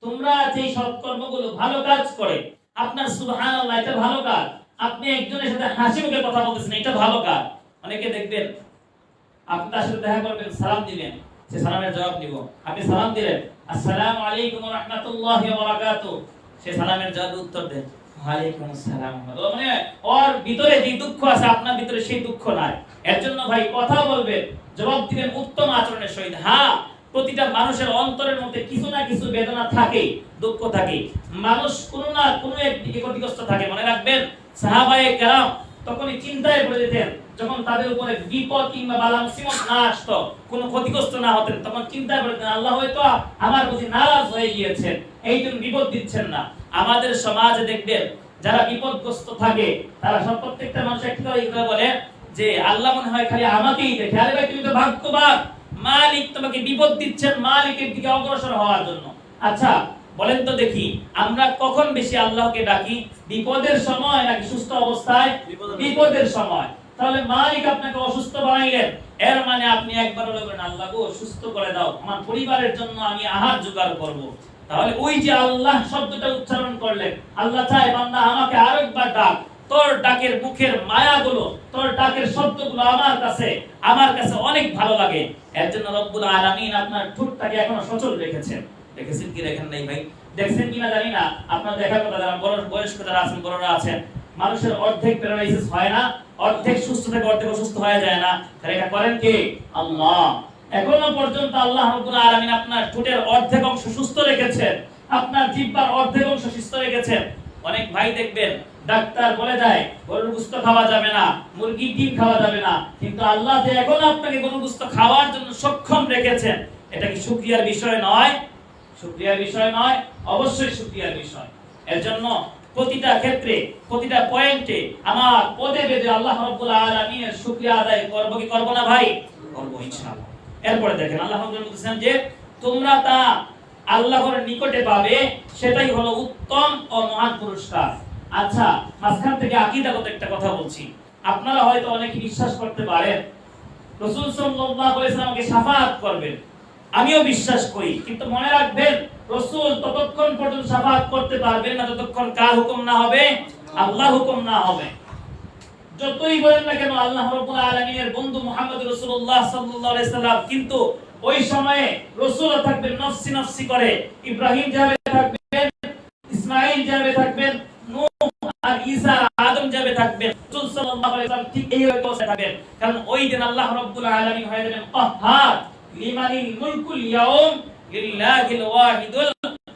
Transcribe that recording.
তোমরা যে সৎকর্মগুলো ভালো কাজ করে, আপনার সুবহানাল্লাহ এটা ভালো কাজ, আপনি একজনের সাথে হাসি মুখে কথা বলতেছেন এটা ভালো কাজ। অনেকে দেখবেন আপনি তার সাথে দেখা করবেন, সালাম দিবেন, সে সালামের জবাব দিব। আপনি সালাম দিলেন, আসসালামু আলাইকুম ওয়া রাহমাতুল্লাহি ওয়া বারাকাতুহু, সে সালামের জবাবে উত্তর দেন ওয়ালাইকুম আসসালাম। মানে ওর ভিতরে যে দুঃখ আছে আপনার ভিতরে সেই দুঃখ নাই। এর জন্য ভাই কথা বলবেন, জবাব দিবেন উত্তম আচরণের সহিত। হ্যাঁ, প্রতিটা মানুষের অন্তরের মধ্যে কিছু না কিছু বেদনা থাকে, দুঃখ থাকে। মানুষ কোনো না কোনো একদিকে ক্ষতিগ্রস্ত থাকে। মনে রাখবেন, সাহাবায়ে কেরাম তখনই চিন্তায় পড়ে যেতেন যখন তাদের উপরে বিপদ কিংবা বালা মুসিবত না আসতো, কোনো ক্ষতিগ্রস্ত না হতেন, তখন চিন্তায় পড়ে যেতেন আল্লাহ হয়তো আমার প্রতি নারাজ হয়ে গিয়েছেন, এই জন্য বিপদ দিচ্ছেন না। আমাদের সমাজে দেখবেন যারা বিপদগ্রস্ত থাকে তারা সব প্রত্যেকটা মানুষ একটা করে বলে যে আল্লাহ মনে হয় খালি আমাকেই দেখে। আরে ভাই, তুমি তো ভাগ্যবান, মালিক তোমাকে বিপদ দিচ্ছেন মালিকের দিকে অগ্রসর হওয়ার জন্য। আচ্ছা বলেন তো দেখি, আমরা কখন বেশি আল্লাহকে ডাকি? বিপদের সময় নাকি সুস্থ অবস্থায়? বিপদের সময়। তাহলে মালিক আপনাকে অসুস্থ বানাইলেন, এর মানে আপনি একবার বলবেন আল্লাহ গো সুস্থ করে দাও, আমার পরিবারের জন্য আমি আহার জোগাড় করব। তাহলে ওই যে আল্লাহ শব্দটা উচ্চারণ করলেন, আল্লাহ চায় বান্দা আমাকে আরেকবার ডাক। তোর ডাকের মুখের মায়াগুলো, তোর ডাকের শব্দগুলো আমার কাছে অনেক ভালো লাগে। এর জন্য রব্বুল আলামিন আপনার ঠোঁটটাকে এখনো সচল রেখেছেন। দেখেছেন কি দেখেন নাই ভাই? দেখছেন কিনা জানি না, আপনার দেখার কথা, যারা বড় বয়স্ক যারা আছেন, বড়রা আছেন, মানুষের অর্ধেক প্যারালাইসিস হয় না, অর্ধেক সুস্থ থেকে অর্ধেক অসুস্থ হয়ে যায় না, এটা করেন কে? আল্লাহ। এখনো পর্যন্ত আল্লাহ রাব্বুল আলামিন আপনার ঠোঁটের অর্ধেক অংশ সুস্থ রেখেছেন, আপনার জিহ্বার অর্ধেক অংশ সুস্থ রেখেছেন। অনেক ভাই দেখবেন ডাক্তার বলে যায় গরুর গোশত খাওয়া যাবে না, মুরগির ডিম খাওয়া যাবে না, কিন্তু আল্লাহ যে এখন আপনাকে গরুর গোশত খাওয়ার জন্য সক্ষম রেখেছেন, এটা কি শুকরিয়ার বিষয় নয়? শুকরিয়ার বিষয় নয়? অবশ্যই শুকরিয়ার বিষয়। এর জন্য প্রতিটা ক্ষেত্রে, প্রতিটা পয়েন্টে আমার পদে বেদে আল্লাহ রাব্বুল আলামিনের শুকরিয়া আদায় করব কি করব না ভাই? করব ইনশাআল্লাহ। এরপরে দেখেন আল্লাহ রাব্বুল আলামিন বলেছেন যে তোমরা তা আল্লাহর নিকটে পাবে, সেটাই হলো উত্তম ও মহান পুরস্কার। আচ্ছা, মাঝখান থেকে আকীদাগত একটা কথা বলছি। আপনারা হয়তো অনেকে বিশ্বাস করতে পারেন রাসূল সাল্লাল্লাহু আলাইহি ওয়াসাল্লামকে শাফাআত করবেন, আমিও বিশ্বাস করি, কিন্তু মনে রাখবেন রাসূল ততক্ষণ পর্যন্ত শাফাআত করতে পারবেন না যতক্ষণ কার হুকুম না হবে? আল্লাহর হুকুম না হবে। যতই বলেন না কেন আল্লাহ রাব্বুল আলামিনের বন্ধু মুহাম্মদ রাসূলুল্লাহ সাল্লাল্লাহু আলাইহি সাল্লাম, কিন্তু ওই সময়ে রাসূলও থাকবেন নফসি নফসি করে, ইব্রাহিম যাবে থাকবেন, ইসমাঈল যাবে থাকবেন, নূহ আর ঈসা আদম যাবে থাকবেন, রাসূল সাল্লাল্লাহু আলাইহি সাল্লাম ঠিক এই অবস্থায় থাকবেন। কারণ ওই দিন আল্লাহ রাব্বুল আলামিন হয়ে যাবেন কাহ্হার, লিমানিল মুলকুল ইয়াউম লিল্লাহিল ওয়াহিদুল